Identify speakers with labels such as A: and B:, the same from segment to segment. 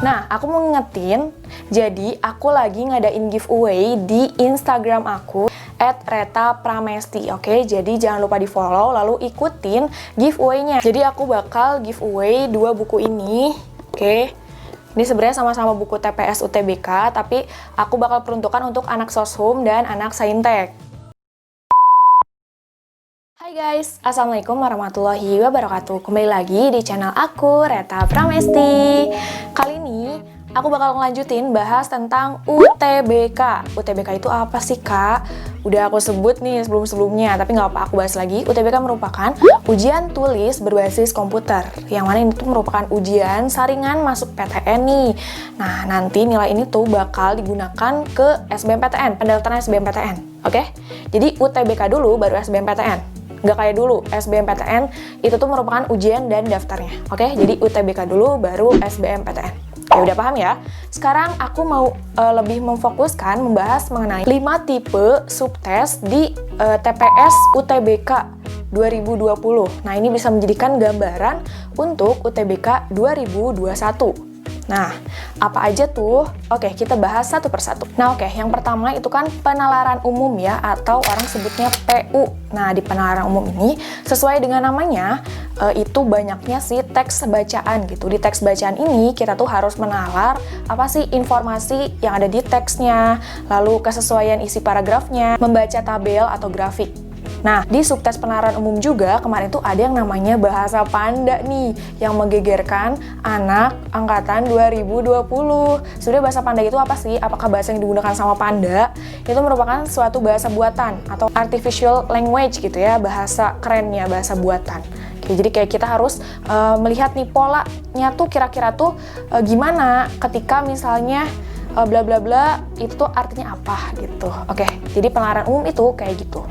A: Nah, aku mau ngingetin, jadi aku lagi ngadain giveaway di Instagram aku @retapramesti, oke? Jadi jangan lupa di follow, lalu ikutin giveaway-nya. Jadi aku bakal giveaway 2 buku ini, oke? Ini sebenarnya sama-sama buku TPS UTBK, tapi aku bakal peruntukan untuk anak soshum dan anak saintek. Hai guys, Assalamualaikum warahmatullahi wabarakatuh. Kembali lagi di channel aku, Reta Pramesti. Kali ini aku bakal ngelanjutin bahas tentang UTBK. UTBK itu apa sih, Kak? Udah aku sebut nih sebelum-sebelumnya, tapi nggak apa aku bahas lagi. UTBK merupakan ujian tulis berbasis komputer, yang mana ini tuh merupakan ujian saringan masuk PTN nih. Nah, nanti nilai ini tuh bakal digunakan ke SBMPTN, pendaftaran SBMPTN. Oke? Jadi UTBK dulu, baru SBMPTN. Nggak kayak dulu, SBMPTN itu tuh merupakan ujian dan daftarnya. Oke, jadi UTBK dulu, baru SBMPTN. Ya udah paham ya? Sekarang aku mau lebih memfokuskan membahas mengenai 5 tipe subtes di TPS UTBK 2020. Nah, ini bisa menjadikan gambaran untuk UTBK 2021. Nah, apa aja tuh? Oke, kita bahas satu persatu. Nah, oke, yang pertama itu kan penalaran umum ya, atau orang sebutnya PU. Nah, di penalaran umum ini, sesuai dengan namanya, itu banyaknya sih teks bacaan gitu. Di teks bacaan ini, kita tuh harus menalar apa sih informasi yang ada di teksnya, lalu kesesuaian isi paragrafnya, membaca tabel atau grafik. Nah, di subtes penalaran umum juga kemarin tuh ada yang namanya bahasa Panda nih, yang menggegerkan anak angkatan 2020. Sebenarnya bahasa Panda itu apa sih? Apakah bahasa yang digunakan sama panda? Itu merupakan suatu bahasa buatan atau artificial language gitu ya, bahasa kerennya, bahasa buatan. Oke, jadi kayak kita harus melihat nih polanya tuh kira-kira tuh gimana ketika misalnya bla bla bla itu tuh artinya apa gitu. Oke, jadi penalaran umum itu kayak gitu.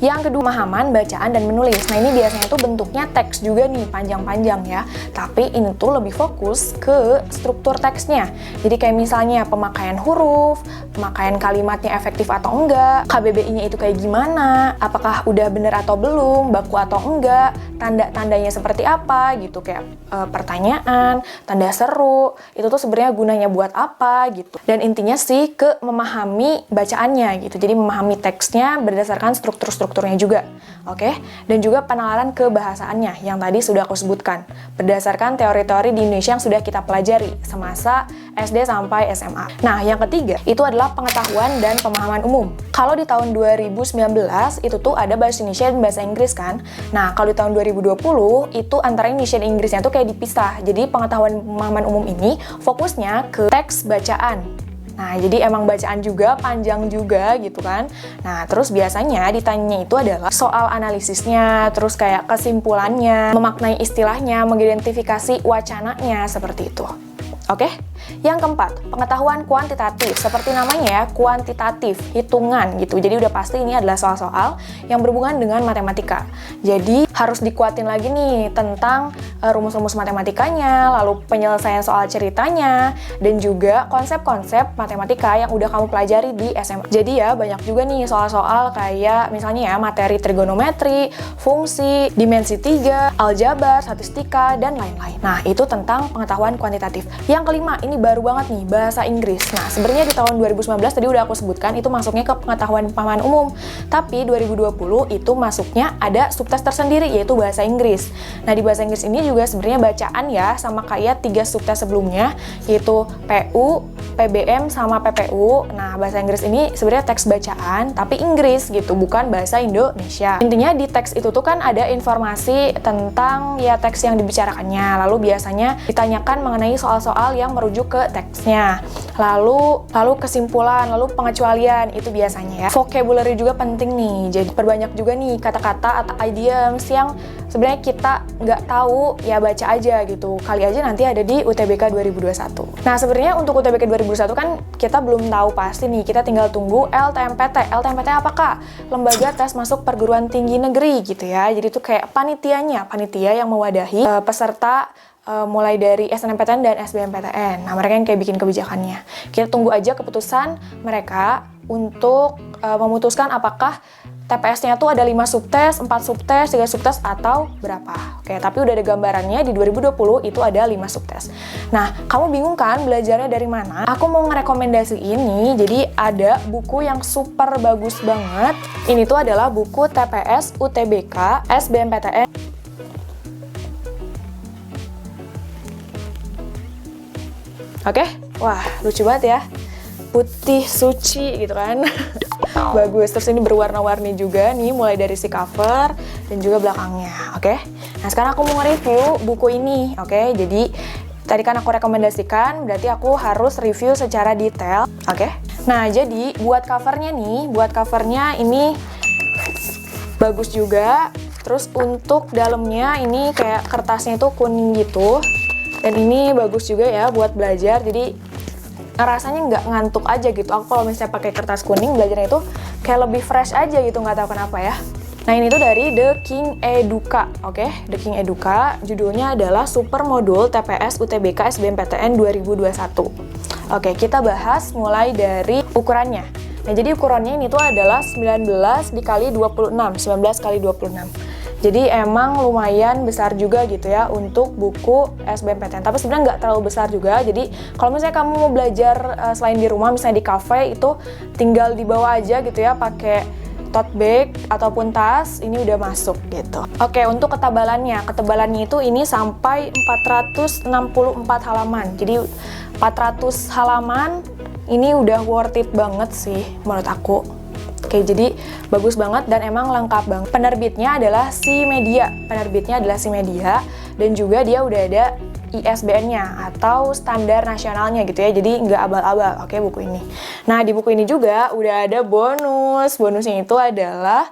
A: Yang kedua, pemahaman, bacaan, dan menulis. Nah, ini biasanya tuh bentuknya teks juga nih, panjang-panjang ya. Tapi ini tuh lebih fokus ke struktur teksnya. Jadi kayak misalnya pemakaian huruf, pemakaian kalimatnya efektif atau enggak, KBBI-nya itu kayak gimana, apakah udah bener atau belum, baku atau enggak, tanda-tandanya seperti apa gitu, kayak pertanyaan, tanda seru, itu tuh sebenarnya gunanya buat apa gitu. Dan intinya sih ke memahami bacaannya gitu. Jadi memahami teksnya berdasarkan strukturnya juga, oke? Dan juga penalaran kebahasaannya yang tadi sudah aku sebutkan berdasarkan teori-teori di Indonesia yang sudah kita pelajari semasa SD sampai SMA. Nah, yang ketiga itu adalah pengetahuan dan pemahaman umum. Kalau di tahun 2019 itu tuh ada bahasa Indonesia dan bahasa Inggris kan. Nah, kalau di tahun 2020 itu antara Indonesia dan Inggrisnya tuh kayak dipisah. Jadi pengetahuan pemahaman umum ini fokusnya ke teks bacaan. Nah, jadi emang bacaan juga, panjang juga gitu kan. Nah, terus biasanya ditanyanya itu adalah soal analisisnya, terus kayak kesimpulannya, memaknai istilahnya, mengidentifikasi wacananya, seperti itu. Oke? Yang keempat, pengetahuan kuantitatif. Seperti namanya ya, kuantitatif, hitungan gitu. Jadi udah pasti ini adalah soal-soal yang berhubungan dengan matematika. Jadi harus dikuatin lagi nih tentang rumus-rumus matematikanya, lalu penyelesaian soal ceritanya, dan juga konsep-konsep matematika yang udah kamu pelajari di SMA. Jadi ya banyak juga nih soal-soal kayak misalnya ya materi trigonometri, fungsi, dimensi 3, aljabar, statistika, dan lain-lain. Nah, itu tentang pengetahuan kuantitatif. Yang kelima, ini baru banget nih, bahasa Inggris. Nah, sebenarnya di tahun 2019 tadi udah aku sebutkan, itu masuknya ke pengetahuan pemahaman umum. Tapi 2020 itu masuknya ada subtes tersendiri, yaitu bahasa Inggris. Nah, di bahasa Inggris ini juga sebenarnya bacaan ya, sama kayak 3 subtes sebelumnya, yaitu PU, PBM, sama PPU. Nah, bahasa Inggris ini sebenarnya teks bacaan, tapi Inggris gitu, bukan bahasa Indonesia. Intinya di teks itu tuh kan ada informasi tentang ya teks yang dibicarakannya, lalu biasanya ditanyakan mengenai soal-soal yang merujuk ke teksnya. Lalu kesimpulan, lalu pengecualian, itu biasanya ya. Vocabulary juga penting nih, jadi perbanyak juga nih kata-kata atau idioms yang sebenarnya kita nggak tahu, ya baca aja gitu. Kali aja nanti ada di UTBK 2021. Nah, sebenarnya untuk UTBK 2021 kan kita belum tahu pasti nih, kita tinggal tunggu LTMPT. LTMPT apakah? Lembaga Tes Masuk Perguruan Tinggi Negeri gitu ya. Jadi itu kayak panitia yang mewadahi peserta mulai dari SNMPTN dan SBMPTN. Nah, mereka yang kayak bikin kebijakannya. Kita tunggu aja keputusan mereka untuk memutuskan apakah TPS-nya tuh ada 5 subtes, 4 subtes, 3 subtes, atau berapa. Oke, tapi udah ada gambarannya di 2020 itu ada 5 subtes. Nah, kamu bingung kan belajarnya dari mana? Aku mau ngerekomendasi ini, jadi ada buku yang super bagus banget. Ini tuh adalah buku TPS UTBK SBMPTN. Oke, wah lucu banget ya, putih suci gitu kan. Bagus, terus ini berwarna-warni juga nih, mulai dari si cover dan juga belakangnya. Oke, nah sekarang aku mau nge-review buku ini. Oke, jadi tadi kan aku rekomendasikan, berarti aku harus review secara detail. Oke, nah jadi buat covernya nih, ini bagus juga. Terus untuk dalamnya ini kayak kertasnya itu kuning gitu. Dan ini bagus juga ya buat belajar, jadi rasanya nggak ngantuk aja gitu. Aku kalau misalnya pakai kertas kuning belajarnya itu kayak lebih fresh aja gitu, nggak tahu kenapa ya. Nah ini tuh dari The King Educa, oke? The King Educa, judulnya adalah Super Modul TPS UTBK SBMPTN 2021. Oke, kita bahas mulai dari ukurannya. Nah jadi ukurannya ini tuh adalah 19 dikali 26, 19 kali 26. Jadi emang lumayan besar juga gitu ya untuk buku SBMPTN. Tapi sebenarnya nggak terlalu besar juga. Jadi kalau misalnya kamu mau belajar selain di rumah, misalnya di cafe, itu tinggal dibawa aja gitu ya, pakai tote bag ataupun tas, ini udah masuk gitu. Oke, untuk ketebalannya itu ini sampai 464 halaman. Jadi 400 halaman ini udah worth it banget sih menurut aku. Oke, jadi bagus banget dan emang lengkap banget. Penerbitnya adalah Si Media. Dan juga dia udah ada ISBN-nya atau standar nasionalnya gitu ya. Jadi nggak abal-abal, oke, buku ini. Nah, di buku ini juga udah ada bonus. Bonusnya itu adalah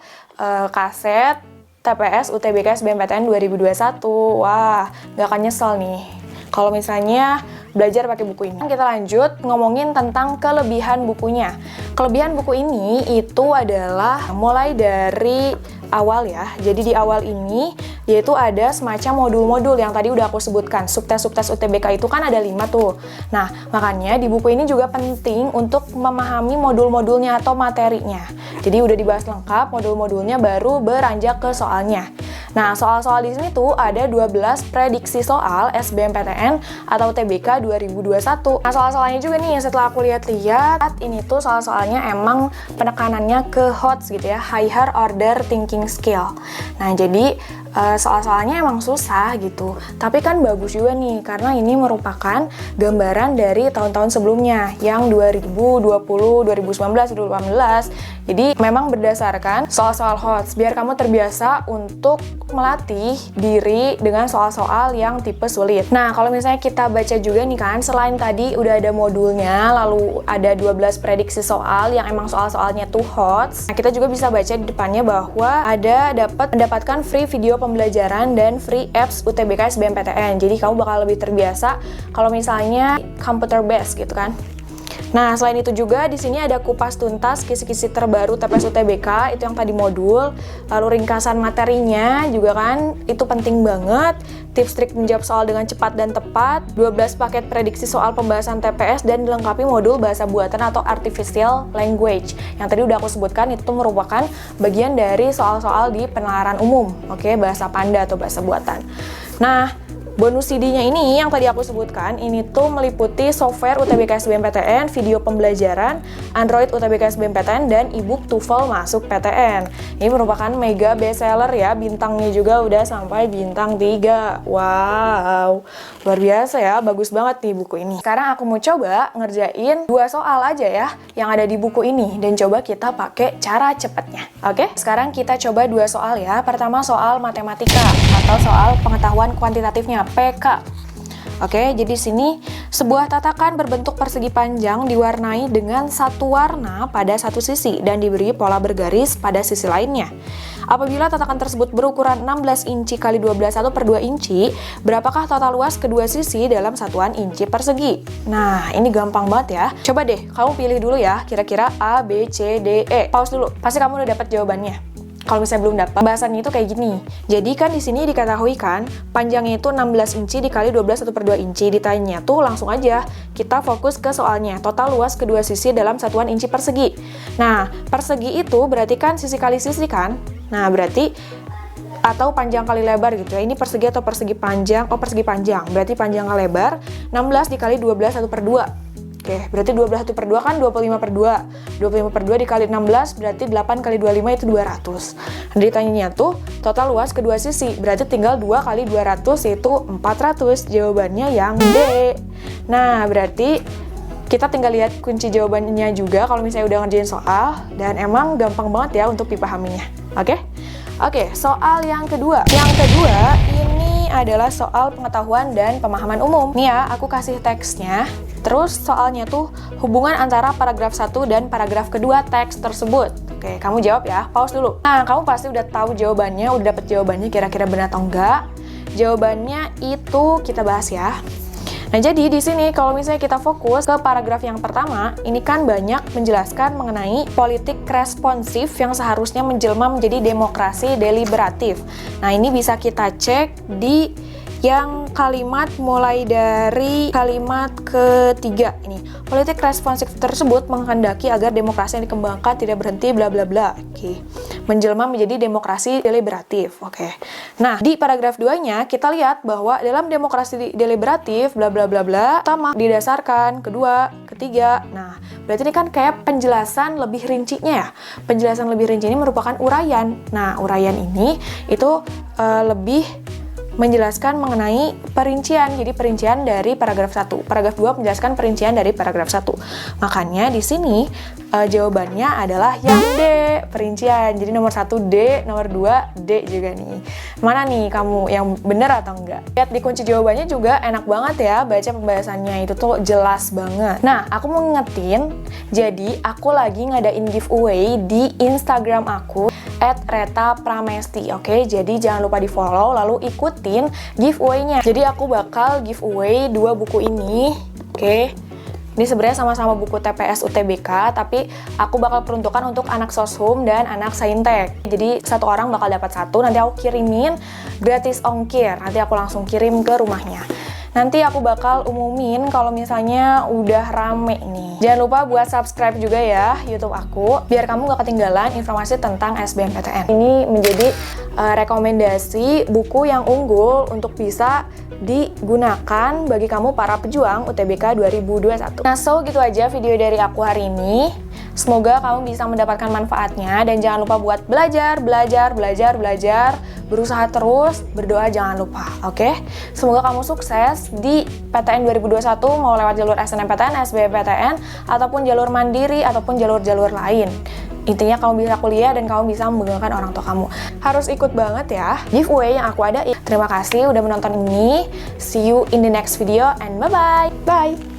A: kaset TPS UTBK SBMPTN 2021. Wah, nggak akan nyesel nih kalau misalnya belajar pakai buku ini. Kita lanjut ngomongin tentang kelebihan bukunya. Kelebihan buku ini itu adalah mulai dari awal ya. Jadi di awal ini yaitu ada semacam modul-modul yang tadi udah aku sebutkan. Subtes-subtes UTBK itu kan ada 5 tuh. Nah, makanya di buku ini juga penting untuk memahami modul-modulnya atau materinya. Jadi udah dibahas lengkap modul-modulnya, baru beranjak ke soalnya. Nah, soal-soal di sini tuh ada 12 prediksi soal SBMPTN atau UTBK 2021. Nah, soal-soalnya juga nih setelah aku lihat-lihat, ini tuh soal-soalnya emang penekanannya ke HOTS gitu ya, Higher Order Thinking Skill. Nah, jadi soal-soalnya emang susah gitu, tapi kan bagus juga nih karena ini merupakan gambaran dari tahun-tahun sebelumnya yang 2020, 2019, 2018. Jadi memang berdasarkan soal-soal HOTS biar kamu terbiasa untuk melatih diri dengan soal-soal yang tipe sulit. Nah, kalau misalnya kita baca juga nih kan, selain tadi udah ada modulnya, lalu ada 12 prediksi soal yang emang soal-soalnya tuh HOTS. Nah, kita juga bisa baca di depannya bahwa ada mendapatkan free video pembelajaran dan free apps UTBK SBMPTN. Jadi kamu bakal lebih terbiasa kalau misalnya computer based gitu kan. Nah, selain itu juga di sini ada kupas tuntas kisi-kisi terbaru TPS UTBK, itu yang tadi modul, lalu ringkasan materinya juga kan, itu penting banget, tips trik menjawab soal dengan cepat dan tepat, 12 paket prediksi soal pembahasan TPS, dan dilengkapi modul bahasa buatan atau artificial language. Yang tadi udah aku sebutkan, itu merupakan bagian dari soal-soal di penalaran umum, oke, bahasa Panda atau bahasa buatan. Nah, bonus CD-nya ini yang tadi aku sebutkan, ini tuh meliputi software UTBK SBMPTN, video pembelajaran, Android UTBK SBMPTN, dan ebook TOEFL masuk PTN. Ini merupakan mega bestseller ya, bintangnya juga udah sampai bintang 3. Wow, luar biasa ya, bagus banget nih buku ini. Sekarang aku mau coba ngerjain 2 soal aja ya, yang ada di buku ini, dan coba kita pakai cara cepatnya. Oke, sekarang kita coba 2 soal ya. Pertama soal matematika, atau soal pengetahuan kuantitatifnya, PK. Oke, jadi sini sebuah tatakan berbentuk persegi panjang diwarnai dengan satu warna pada satu sisi dan diberi pola bergaris pada sisi lainnya. Apabila tatakan tersebut berukuran 16 inci x 12,1/2 inci, berapakah total luas kedua sisi dalam satuan inci persegi? Nah, ini gampang banget ya. Coba deh, kamu pilih dulu ya, kira-kira A, B, C, D, E. Pause dulu, pasti kamu udah dapat jawabannya. Kalau misalnya belum dapat, bahasannya itu kayak gini. Jadi kan di sini diketahui kan, panjangnya itu 16 inci dikali 12 1/2 inci. Ditanya tuh langsung aja, kita fokus ke soalnya. Total luas kedua sisi dalam satuan inci persegi. Nah, persegi itu berarti kan sisi kali sisi kan? Nah, berarti atau panjang kali lebar gitu ya. Ini persegi atau persegi panjang? Oh, persegi panjang. Berarti panjang kali lebar 16 dikali 12 1/2. Oke, berarti 12 1/2 kan 25/2. 25/2 dikali 16 berarti 8 kali 25 itu 200. Nah, ditanyanya tuh total luas kedua sisi. Berarti tinggal 2 kali 200 yaitu 400. Jawabannya yang D. Nah, berarti kita tinggal lihat kunci jawabannya juga kalau misalnya udah ngerjain soal. Dan emang gampang banget ya untuk dipahaminya. Oke? Oke, soal yang kedua. Yang kedua ini adalah soal pengetahuan dan pemahaman umum. Nih ya, aku kasih teksnya. Terus soalnya tuh hubungan antara paragraf 1 dan paragraf kedua teks tersebut. Oke, kamu jawab ya, pause dulu. Nah, kamu pasti udah tahu jawabannya, udah dapet jawabannya kira-kira benar atau enggak. Jawabannya itu kita bahas ya. Nah, jadi di sini kalau misalnya kita fokus ke paragraf yang pertama, ini kan banyak menjelaskan mengenai politik responsif yang seharusnya menjelma menjadi demokrasi deliberatif. Nah, ini bisa kita cek di yang kalimat mulai dari kalimat ketiga ini. Politik responsif tersebut menghendaki agar demokrasi yang dikembangkan tidak berhenti bla bla bla. Oke. Menjelma menjadi demokrasi deliberatif. Oke. Nah, di paragraf 2-nya kita lihat bahwa dalam demokrasi deliberatif bla bla bla bla pertama didasarkan, kedua, ketiga. Nah, berarti ini kan kayak penjelasan lebih rincinya ya. Penjelasan lebih rinci ini merupakan uraian. Nah, uraian ini itu lebih menjelaskan mengenai perincian. Jadi perincian dari paragraf 1. Paragraf 2 menjelaskan perincian dari paragraf 1. Makanya di sini jawabannya adalah yang D, perincian. Jadi nomor 1 D, nomor 2 D juga nih. Mana nih kamu yang bener atau enggak? Lihat di kunci jawabannya juga enak banget ya, baca pembahasannya itu tuh jelas banget. Nah, aku mau ngingetin, jadi aku lagi ngadain giveaway di Instagram aku @retapramesti. Oke, jadi jangan lupa di follow lalu ikutin giveaway-nya. Jadi aku bakal giveaway 2 buku ini. Oke. Ini sebenarnya sama-sama buku TPS UTBK, tapi aku bakal peruntukan untuk anak Soshum dan anak Saintek. Jadi satu orang bakal dapat 1, nanti aku kirimin gratis ongkir. Nanti aku langsung kirim ke rumahnya. Nanti aku bakal umumin kalau misalnya udah rame nih. Jangan lupa buat subscribe juga ya YouTube aku, biar kamu gak ketinggalan informasi tentang SBMPTN. Ini menjadi rekomendasi buku yang unggul untuk bisa digunakan bagi kamu para pejuang UTBK 2021. Nah, so gitu aja video dari aku hari ini. Semoga kamu bisa mendapatkan manfaatnya dan jangan lupa buat belajar, berusaha terus, berdoa jangan lupa, oke? Semoga kamu sukses di PTN 2021 mau lewat jalur SNMPTN, SBMPTN, ataupun jalur mandiri, ataupun jalur-jalur lain. Intinya kamu bisa kuliah dan kamu bisa membanggakan orang tua kamu. Harus ikut banget ya giveaway yang aku ada. Terima kasih udah menonton ini. See you in the next video and bye-bye. Bye!